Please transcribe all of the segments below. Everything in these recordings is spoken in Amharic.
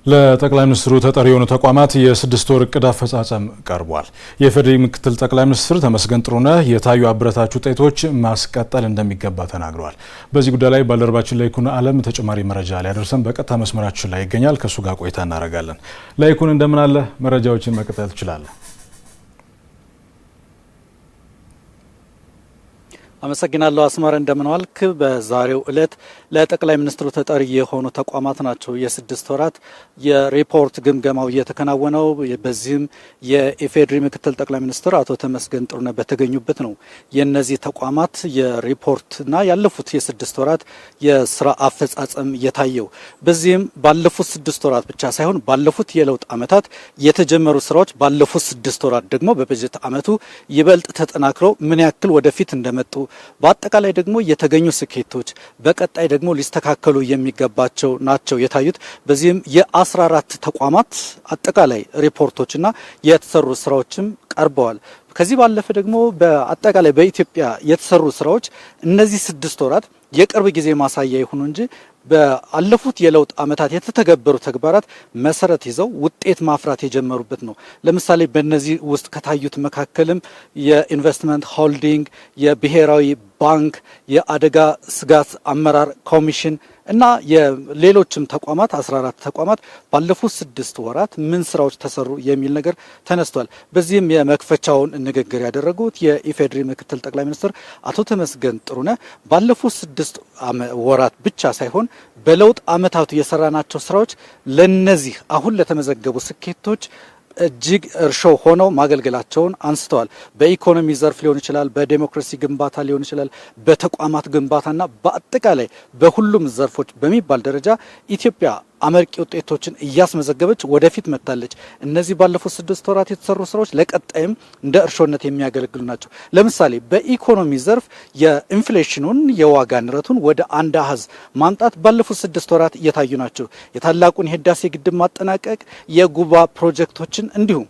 ለጠቅላይ ሚኒስትሩ ተጠሪ የሆኑ ተቋማት የስድስት ወር እቅድ አፈጻጸም ቀርቧል። የፌዴራል ምክትል ጠቅላይ ሚኒስትር ተመስገን ጥሩነህ የታዩ አበረታች ውጤቶች ማስቀጠል እንደሚገባ ተናግረዋል። በዚህ ጉዳይ ላይ ባልደረባችን ላይኩን አለም ተጨማሪ መረጃ ሊያደርሰን በቀጥታ መስመራችን ላይ ይገኛል። ከሱ ጋር ቆይታ እናደርጋለን። ላይኩን እንደምን አለ? መረጃዎችን መቀጠል ትችላለህ? አመሰግናለሁ አስማረ፣ እንደምን ዋልክ? በዛሬው ዕለት ለጠቅላይ ሚኒስትሩ ተጠሪ የሆኑ ተቋማት ናቸው የስድስት ወራት የሪፖርት ግምገማው እየተከናወነው። በዚህም የኢፌዴሪ ምክትል ጠቅላይ ሚኒስትር አቶ ተመስገን ጥሩነህ በተገኙበት ነው የነዚህ ተቋማት የሪፖርትና ያለፉት የስድስት ወራት የስራ አፈጻጸም የታየው። በዚህም ባለፉት ስድስት ወራት ብቻ ሳይሆን ባለፉት የለውጥ ዓመታት የተጀመሩ ስራዎች ባለፉት ስድስት ወራት ደግሞ በበጀት ዓመቱ ይበልጥ ተጠናክረው ምን ያክል ወደፊት እንደመጡ በአጠቃላይ ደግሞ የተገኙ ስኬቶች በቀጣይ ደግሞ ሊስተካከሉ የሚገባቸው ናቸው የታዩት። በዚህም የ14 ተቋማት አጠቃላይ ሪፖርቶችና የተሰሩ ስራዎችም ቀርበዋል። ከዚህ ባለፈ ደግሞ በአጠቃላይ በኢትዮጵያ የተሰሩ ስራዎች እነዚህ ስድስት ወራት የቅርብ ጊዜ ማሳያ ይሁኑ እንጂ በአለፉት የለውጥ ዓመታት የተተገበሩ ተግባራት መሰረት ይዘው ውጤት ማፍራት የጀመሩበት ነው። ለምሳሌ በእነዚህ ውስጥ ከታዩት መካከልም የኢንቨስትመንት ሆልዲንግ፣ የብሔራዊ ባንክ፣ የአደጋ ስጋት አመራር ኮሚሽን እና የሌሎችም ተቋማት 14 ተቋማት ባለፉት ስድስት ወራት ምን ስራዎች ተሰሩ የሚል ነገር ተነስቷል። በዚህም የመክፈቻውን ንግግር ያደረጉት የኢፌዴሪ ምክትል ጠቅላይ ሚኒስትር አቶ ተመስገን ጥሩነህ ባለፉት ስድስት ወራት ብቻ ሳይሆን በለውጥ ዓመታቱ የሰራናቸው ስራዎች ለነዚህ አሁን ለተመዘገቡ ስኬቶች እጅግ እርሾ ሆነው ማገልገላቸውን አንስተዋል። በኢኮኖሚ ዘርፍ ሊሆን ይችላል፣ በዴሞክራሲ ግንባታ ሊሆን ይችላል፣ በተቋማት ግንባታና በአጠቃላይ በሁሉም ዘርፎች በሚባል ደረጃ ኢትዮጵያ አመርቂ ውጤቶችን እያስመዘገበች ወደፊት መጥታለች። እነዚህ ባለፉት ስድስት ወራት የተሰሩ ስራዎች ለቀጣይም እንደ እርሾነት የሚያገለግሉ ናቸው። ለምሳሌ በኢኮኖሚ ዘርፍ የኢንፍሌሽኑን የዋጋ ንረቱን ወደ አንድ አሃዝ ማምጣት ባለፉት ስድስት ወራት እየታዩ ናቸው። የታላቁን የህዳሴ ግድብ ማጠናቀቅ፣ የጉባ ፕሮጀክቶችን እንዲሁም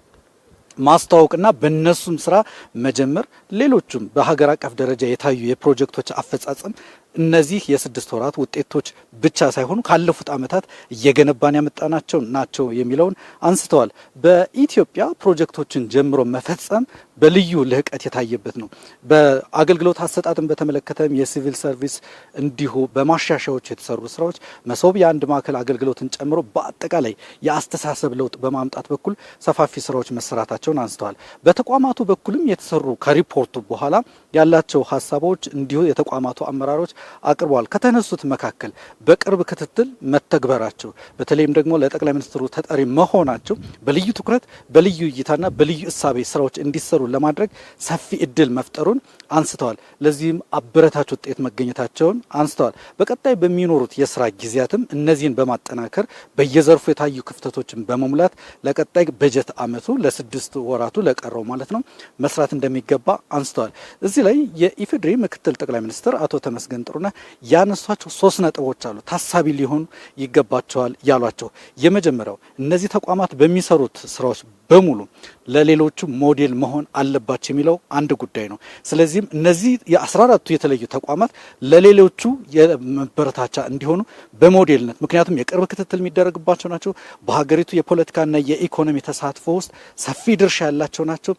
ማስተዋወቅና በእነሱም ስራ መጀመር፣ ሌሎቹም በሀገር አቀፍ ደረጃ የታዩ የፕሮጀክቶች አፈጻጸም እነዚህ የስድስት ወራት ውጤቶች ብቻ ሳይሆኑ ካለፉት ዓመታት እየገነባን ያመጣናቸው ናቸው የሚለውን አንስተዋል። በኢትዮጵያ ፕሮጀክቶችን ጀምሮ መፈጸም በልዩ ልህቀት የታየበት ነው። በአገልግሎት አሰጣጥን በተመለከተም የሲቪል ሰርቪስ እንዲሁ በማሻሻያዎች የተሰሩ ስራዎች መሶብ የአንድ ማዕከል አገልግሎትን ጨምሮ በአጠቃላይ የአስተሳሰብ ለውጥ በማምጣት በኩል ሰፋፊ ስራዎች መሰራታቸውን አንስተዋል። በተቋማቱ በኩልም የተሰሩ ከሪፖርቱ በኋላ ያላቸው ሀሳቦች እንዲሁ የተቋማቱ አመራሮች አቅርበዋል። ከተነሱት መካከል በቅርብ ክትትል መተግበራቸው በተለይም ደግሞ ለጠቅላይ ሚኒስትሩ ተጠሪ መሆናቸው በልዩ ትኩረት በልዩ እይታና በልዩ እሳቤ ስራዎች እንዲሰሩ ለማድረግ ሰፊ እድል መፍጠሩን አንስተዋል። ለዚህም አበረታች ውጤት መገኘታቸውን አንስተዋል። በቀጣይ በሚኖሩት የስራ ጊዜያትም እነዚህን በማጠናከር በየዘርፉ የታዩ ክፍተቶችን በመሙላት ለቀጣይ በጀት ዓመቱ ለስድስት ወራቱ ለቀረው ማለት ነው መስራት እንደሚገባ አንስተዋል። እዚህ ላይ የኢፌዴሪ ምክትል ጠቅላይ ሚኒስትር አቶ ተመስገን ጥሩነህ ያነሷቸው 3 ነጥቦች አሉ ታሳቢ ሊሆኑ ይገባቸዋል ያሏቸው። የመጀመሪያው እነዚህ ተቋማት በሚሰሩት ስራዎች በሙሉ ለሌሎቹ ሞዴል መሆን አለባቸው የሚለው አንድ ጉዳይ ነው። ስለዚህም እነዚህ የ14ቱ የተለዩ ተቋማት ለሌሎቹ የመበረታቻ እንዲሆኑ በሞዴልነት ምክንያቱም የቅርብ ክትትል የሚደረግባቸው ናቸው። በሀገሪቱ የፖለቲካና የኢኮኖሚ ተሳትፎ ውስጥ ሰፊ ድርሻ ያላቸው ናቸው።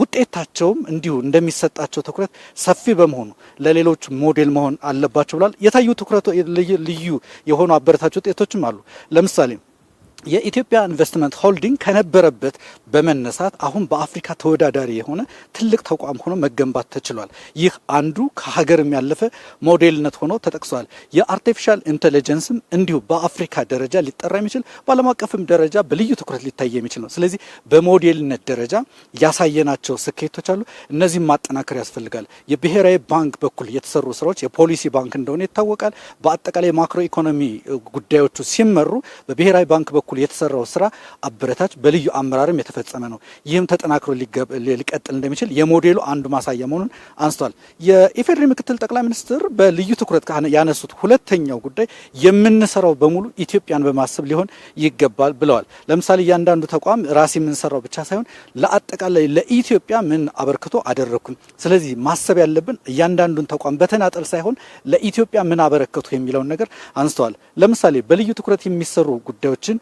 ውጤታቸውም እንዲሁ እንደሚሰጣቸው ትኩረት ሰፊ በመሆኑ ለሌሎች ሞዴል መሆን አለባቸው ብሏል። የታዩ ትኩረት ልዩ የሆኑ አበረታች ውጤቶችም አሉ። ለምሳሌ የኢትዮጵያ ኢንቨስትመንት ሆልዲንግ ከነበረበት በመነሳት አሁን በአፍሪካ ተወዳዳሪ የሆነ ትልቅ ተቋም ሆኖ መገንባት ተችሏል። ይህ አንዱ ከሀገርም ያለፈ ሞዴልነት ሆኖ ተጠቅሷል። የአርቲፊሻል ኢንተለጀንስም እንዲሁ በአፍሪካ ደረጃ ሊጠራ የሚችል በዓለም አቀፍም ደረጃ በልዩ ትኩረት ሊታይ የሚችል ነው። ስለዚህ በሞዴልነት ደረጃ ያሳየናቸው ስኬቶች አሉ። እነዚህም ማጠናከር ያስፈልጋል። የብሔራዊ ባንክ በኩል የተሰሩ ስራዎች የፖሊሲ ባንክ እንደሆነ ይታወቃል። በአጠቃላይ ማክሮ ኢኮኖሚ ጉዳዮቹ ሲመሩ በብሔራዊ ባንክ በኩል የተሰራው ስራ አበረታች በልዩ አመራርም የተፈጸመ ነው። ይህም ተጠናክሮ ሊቀጥል እንደሚችል የሞዴሉ አንዱ ማሳያ መሆኑን አንስቷል። የኢፌዴሪ ምክትል ጠቅላይ ሚኒስትር በልዩ ትኩረት ያነሱት ሁለተኛው ጉዳይ የምንሰራው በሙሉ ኢትዮጵያን በማሰብ ሊሆን ይገባል ብለዋል። ለምሳሌ እያንዳንዱ ተቋም ራሴ የምንሰራው ብቻ ሳይሆን ለአጠቃላይ ለኢትዮጵያ ምን አበርክቶ አደረኩኝ። ስለዚህ ማሰብ ያለብን እያንዳንዱን ተቋም በተናጠል ሳይሆን ለኢትዮጵያ ምን አበረከቱ የሚለውን ነገር አንስተዋል። ለምሳሌ በልዩ ትኩረት የሚሰሩ ጉዳዮችን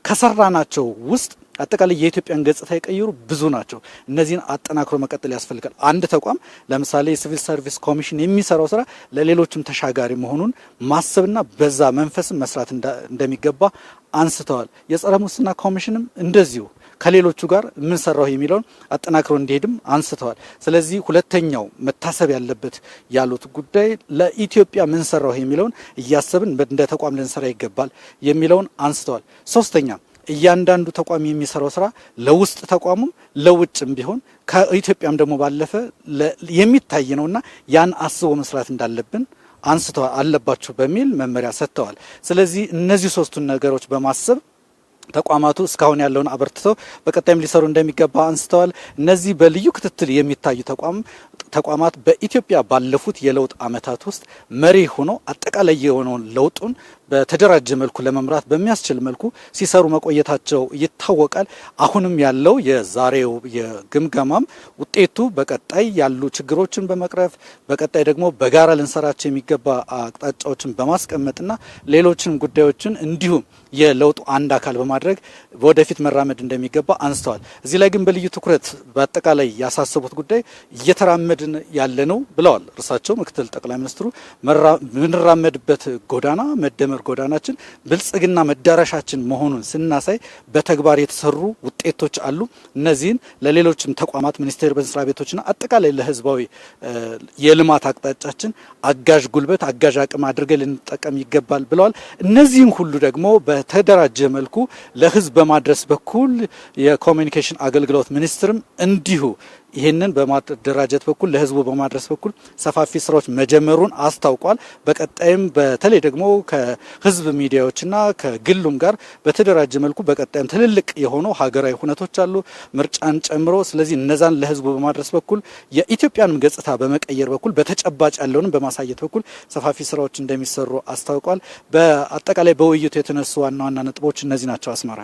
ከሰራናቸው ውስጥ አጠቃላይ የኢትዮጵያን ገጽታ የቀየሩ ብዙ ናቸው። እነዚህን አጠናክሮ መቀጠል ያስፈልጋል። አንድ ተቋም ለምሳሌ የሲቪል ሰርቪስ ኮሚሽን የሚሰራው ስራ ለሌሎችም ተሻጋሪ መሆኑን ማሰብና በዛ መንፈስም መስራት እንደሚገባ አንስተዋል። የጸረ ሙስና ኮሚሽንም እንደዚሁ ከሌሎቹ ጋር ምን ሰራው የሚለውን አጠናክሮ እንዲሄድም አንስተዋል። ስለዚህ ሁለተኛው መታሰብ ያለበት ያሉት ጉዳይ ለኢትዮጵያ ምን ሰራው የሚለውን እያሰብን እንደ ተቋም ልንሰራ ይገባል የሚለውን አንስተዋል። ሶስተኛ እያንዳንዱ ተቋም የሚሰራው ስራ ለውስጥ ተቋሙም ለውጭም ቢሆን ከኢትዮጵያም ደግሞ ባለፈ የሚታይ ነውና ያን አስቦ መስራት እንዳለብን አንስተዋል አለባችሁ በሚል መመሪያ ሰጥተዋል። ስለዚህ እነዚህ ሶስቱን ነገሮች በማሰብ ተቋማቱ እስካሁን ያለውን አበርትተው በቀጣይም ሊሰሩ እንደሚገባ አንስተዋል። እነዚህ በልዩ ክትትል የሚታዩ ተቋማት በኢትዮጵያ ባለፉት የለውጥ ዓመታት ውስጥ መሪ ሆኖ አጠቃላይ የሆነውን ለውጡን በተደራጀ መልኩ ለመምራት በሚያስችል መልኩ ሲሰሩ መቆየታቸው ይታወቃል። አሁንም ያለው የዛሬው የግምገማም ውጤቱ በቀጣይ ያሉ ችግሮችን በመቅረፍ በቀጣይ ደግሞ በጋራ ልንሰራቸው የሚገባ አቅጣጫዎችን በማስቀመጥና ሌሎችን ጉዳዮችን እንዲሁም የለውጡ አንድ አካል በማድረግ ወደፊት መራመድ እንደሚገባ አንስተዋል። እዚህ ላይ ግን በልዩ ትኩረት በአጠቃላይ ያሳሰቡት ጉዳይ እየተራመድን ያለ ነው ብለዋል። እርሳቸው ምክትል ጠቅላይ ሚኒስትሩ ምንራመድበት ጎዳና መደመር ጎዳናችን ብልጽግና መዳረሻችን መሆኑን ስናሳይ በተግባር የተሰሩ ውጤቶች አሉ። እነዚህን ለሌሎችም ተቋማት ሚኒስቴር መስሪያ ቤቶችና አጠቃላይ ለሕዝባዊ የልማት አቅጣጫችን አጋዥ ጉልበት አጋዥ አቅም አድርገን ልንጠቀም ይገባል ብለዋል። እነዚህን ሁሉ ደግሞ በተደራጀ መልኩ ለሕዝብ በማድረስ በኩል የኮሚኒኬሽን አገልግሎት ሚኒስትርም እንዲሁ ይህንን በማደራጀት በኩል ለህዝቡ በማድረስ በኩል ሰፋፊ ስራዎች መጀመሩን አስታውቋል። በቀጣይም በተለይ ደግሞ ከህዝብ ሚዲያዎችና ከግሉም ጋር በተደራጀ መልኩ በቀጣይም ትልልቅ የሆኑ ሀገራዊ ሁነቶች አሉ ምርጫን ጨምሮ። ስለዚህ እነዛን ለህዝቡ በማድረስ በኩል የኢትዮጵያንም ገጽታ በመቀየር በኩል በተጨባጭ ያለውንም በማሳየት በኩል ሰፋፊ ስራዎች እንደሚሰሩ አስታውቋል። በአጠቃላይ በውይይቱ የተነሱ ዋና ዋና ነጥቦች እነዚህ ናቸው። አስመራ